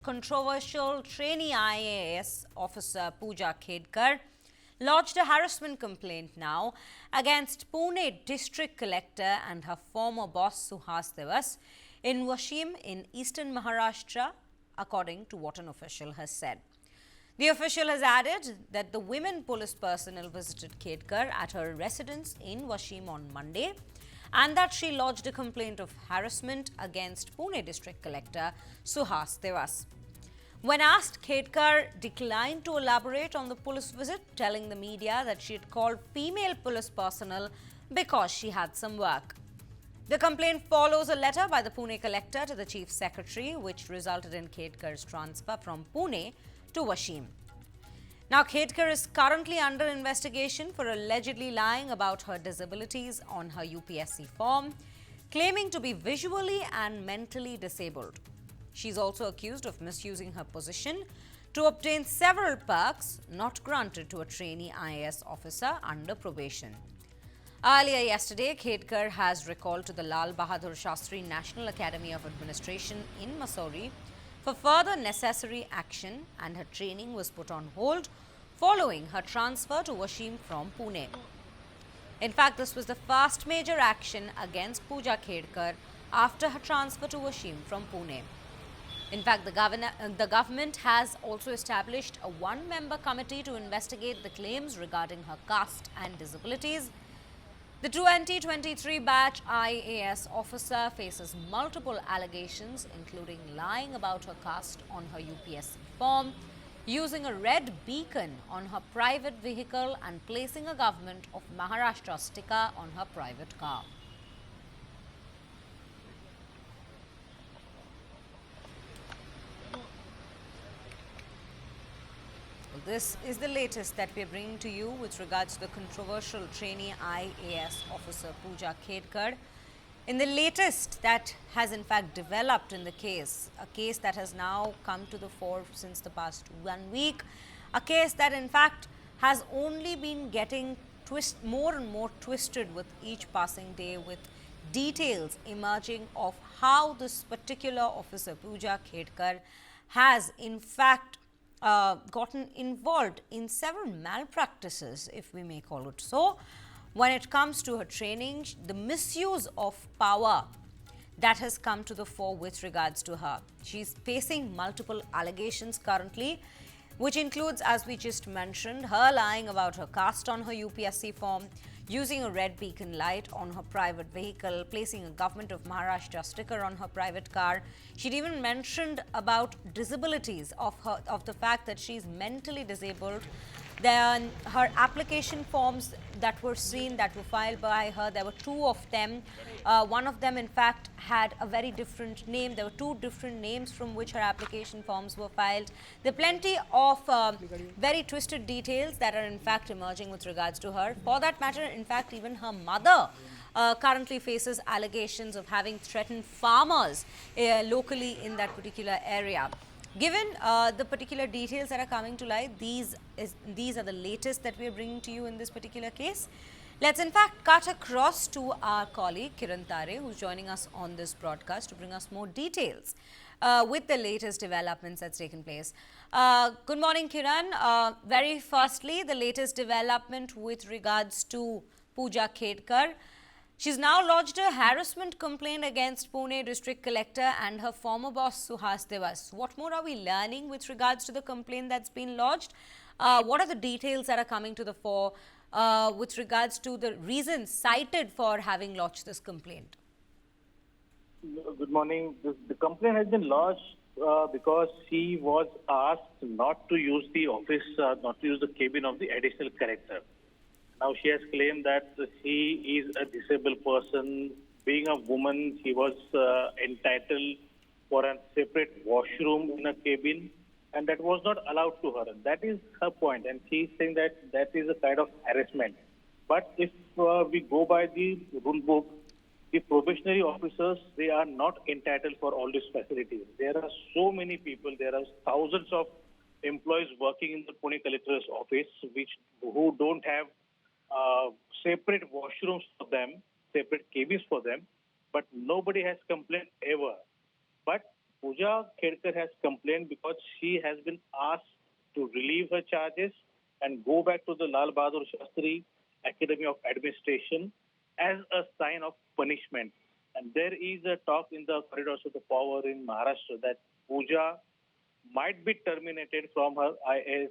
Controversial trainee IAS officer Puja Khedkar lodged a harassment complaint now against Pune district collector and her former boss Suhas Diwase in Washim in eastern Maharashtra, according to what an official has said. The official has added that the women police personnel visited Khedkar at her residence in Washim on Monday and that she lodged a complaint of harassment against Pune district collector Suhas Diwase. When asked, Khedkar declined to elaborate on the police visit, telling the media that she had called female police personnel because she had some work. The complaint follows a letter by the Pune collector to the chief secretary, which resulted in Khedkar's transfer from Pune to Washim. Now, Khedkar is currently under investigation for allegedly lying about her disabilities on her UPSC form, claiming to be visually and mentally disabled. She's also accused of misusing her position to obtain several perks not granted to a trainee IAS officer under probation. Earlier yesterday, Khedkar has recalled to the Lal Bahadur Shastri National Academy of Administration in Mussoorie for further necessary action, and her training was put on hold following her transfer to Washim from Pune. In fact, this was the first major action against Puja Khedkar after her transfer to Washim from Pune. In fact, the government has also established a one-member committee to investigate the claims regarding her caste and disabilities. The 2023 batch IAS officer faces multiple allegations, including lying about her caste on her UPSC form, using a red beacon on her private vehicle, and placing a Government of Maharashtra sticker on her private car. This is the latest that we are bringing to you with regards to the controversial trainee IAS officer Puja Khedkar. In the latest that has in fact developed in the case, a case that has now come to the fore since the past 1 week, a case that in fact has only been getting more and more twisted with each passing day, with details emerging of how this particular officer Puja Khedkar has in fact gotten involved in several malpractices, if we may call it so, when it comes to her training, the misuse of power that has come to the fore with regards to her. She's facing multiple allegations currently, which includes, as we just mentioned, her lying about her caste on her UPSC form, using a red beacon light on her private vehicle, placing a Government of Maharashtra sticker on her private car. She'd even mentioned about disabilities of the fact that she's mentally disabled. Then her application forms that were seen, that were filed by her, there were two of them. One of them, in fact, had a very different name. There were two different names from which her application forms were filed. There are plenty of very twisted details that are in fact emerging with regards to her. For that matter, in fact, even her mother currently faces allegations of having threatened farmers locally in that particular area. Given the particular details that are coming to light, these are the latest that we are bringing to you in this particular case. Let's in fact cut across to our colleague Kiran Tare, who's joining us on this broadcast to bring us more details with the latest developments that's taken place. Good morning, Kiran. Very firstly, the latest development with regards to Puja Khedkar. She's now lodged a harassment complaint against Pune district collector and her former boss Suhas Diwase. What more are we learning with regards to the complaint that's been lodged? What are the details that are coming to the fore with regards to the reasons cited for having lodged this complaint? Good morning. The complaint has been lodged because she was asked not to use the office, not to use the cabin of the additional collector. Now she has claimed that she is a disabled person. Being a woman, she was entitled for a separate washroom in a cabin, and that was not allowed to her. That is her point, and she is saying that that is a kind of harassment. But if we go by the rule book, the probationary officers, they are not entitled for all these facilities. There are so many people, there are thousands of employees working in the Pune collector's office who don't have separate washrooms for them, separate cabins for them, but nobody has complained ever. But Puja Khedkar has complained because she has been asked to relieve her charges and go back to the Lal Bahadur Shastri Academy of Administration as a sign of punishment. And there is a talk in the corridors of the power in Maharashtra that Puja might be terminated from her IAS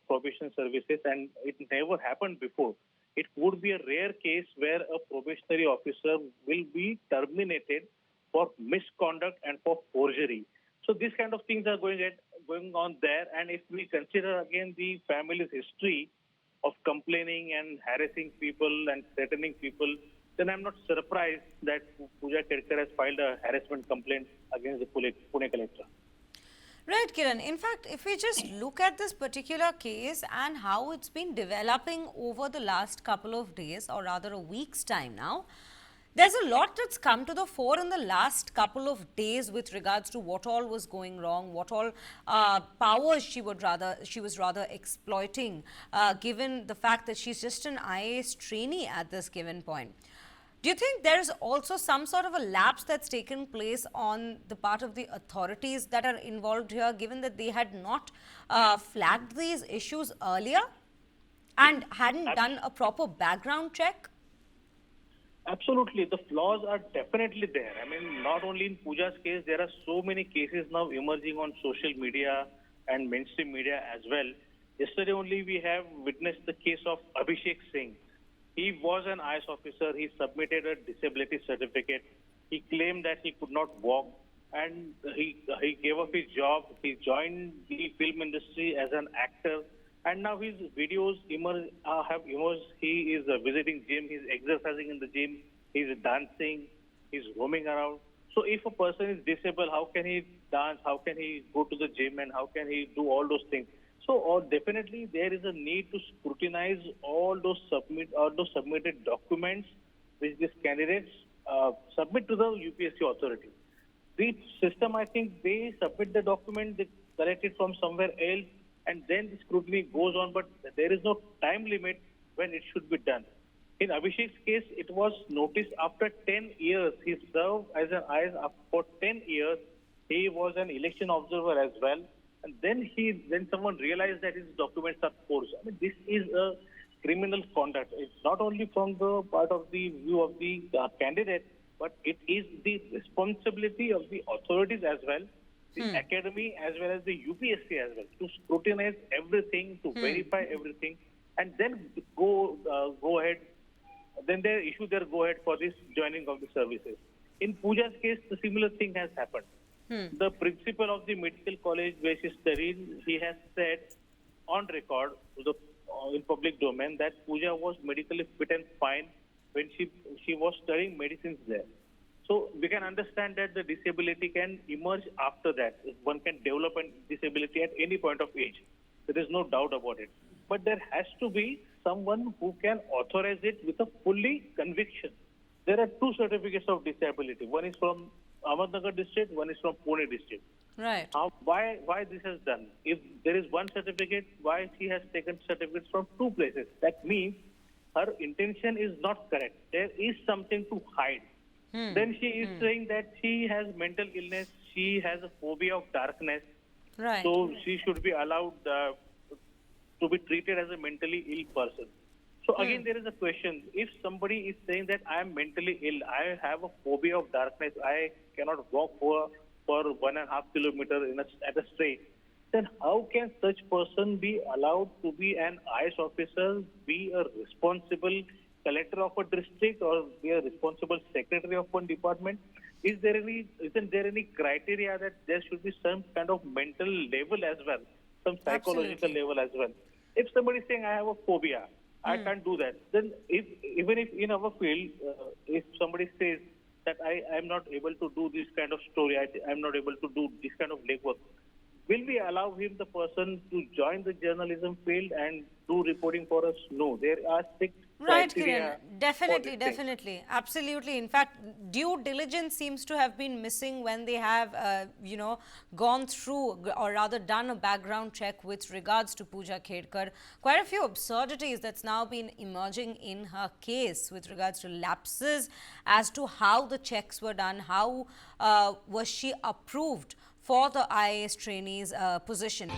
probation services, and it never happened before. It would be a rare case where a probationary officer will be terminated for misconduct and for forgery. So these kind of things are going on there, and if we consider again the family's history of complaining and harassing people and threatening people, then I'm not surprised that Puja Khedkar has filed a harassment complaint against the Pune collector. Right, Kiran. In fact, if we just look at this particular case and how it's been developing over the last couple of days, or rather a week's time now, there's a lot that's come to the fore in the last couple of days with regards to what all was going wrong, what all powers she was rather exploiting, given the fact that she's just an IAS trainee at this given point. Do you think there is also some sort of a lapse that's taken place on the part of the authorities that are involved here, given that they had not flagged these issues earlier and hadn't done a proper background check? Absolutely. The flaws are definitely there. I mean, not only in Pooja's case, there are so many cases now emerging on social media and mainstream media as well. Yesterday only we have witnessed the case of Abhishek Singh. He was an IAS officer. He submitted a disability certificate. He claimed that he could not walk, and he gave up his job. He joined the film industry as an actor, and now his videos have emerged. He is visiting gym. He's exercising in the gym. He's dancing. He's roaming around. So if a person is disabled, how can he dance? How can he go to the gym? And how can he do all those things? So definitely there is a need to scrutinize all those submitted documents which these candidates submit to the UPSC authority. The system, I think, they submit the document, they collect it from somewhere else, and then the scrutiny goes on. But there is no time limit when it should be done. In Abhishek's case, it was noticed after 10 years. He served as an IAS for 10 years. He was an election observer as well. And then someone realized that his documents are forged. I mean, this is a criminal conduct. It's not only from the part of the view of the candidate, but it is the responsibility of the authorities as well, the academy as well as the UPSC as well, to scrutinize everything, to verify everything, and then go ahead. Then they issue their go ahead for this joining of the services. In Pooja's case, the similar thing has happened. The principal of the medical college where she studied, he has said on record to the in public domain that Puja was medically fit and fine when she was studying medicines there. So we can understand that the disability can emerge after that. One can develop a disability at any point of age. There is no doubt about it. But there has to be someone who can authorize it with a fully conviction. There are two certificates of disability. One is from Ahmednagar district, one is from Pune district. Right. Why this has done? If there is one certificate, why she has taken certificates from two places? That means her intention is not correct. There is something to hide. Then she is saying that she has mental illness, she has a phobia of darkness. Right. So she should be allowed to be treated as a mentally ill person. So again, there is a question. If somebody is saying that I am mentally ill, I have a phobia of darkness, I cannot walk for 1.5 kilometers at a straight, then how can such person be allowed to be an IAS officer, be a responsible collector of a district, or be a responsible secretary of one department? Isn't there any criteria that there should be some kind of mental level as well, some psychological level as well? If somebody is saying I have a phobia, I can't do that, then even if in our field, if somebody says that I am not able to do this kind of story, I am not able to do this kind of legwork, will we allow him, the person, to join the journalism field and do reporting for us? No. There are strict Right, Kiran. criteria for Definitely, these things. definitely. Absolutely. In fact, due diligence seems to have been missing when they have, gone through or rather done a background check with regards to Puja Khedkar. Quite a few absurdities that's now been emerging in her case with regards to lapses as to how the checks were done, how was she approved for the IAS trainees position.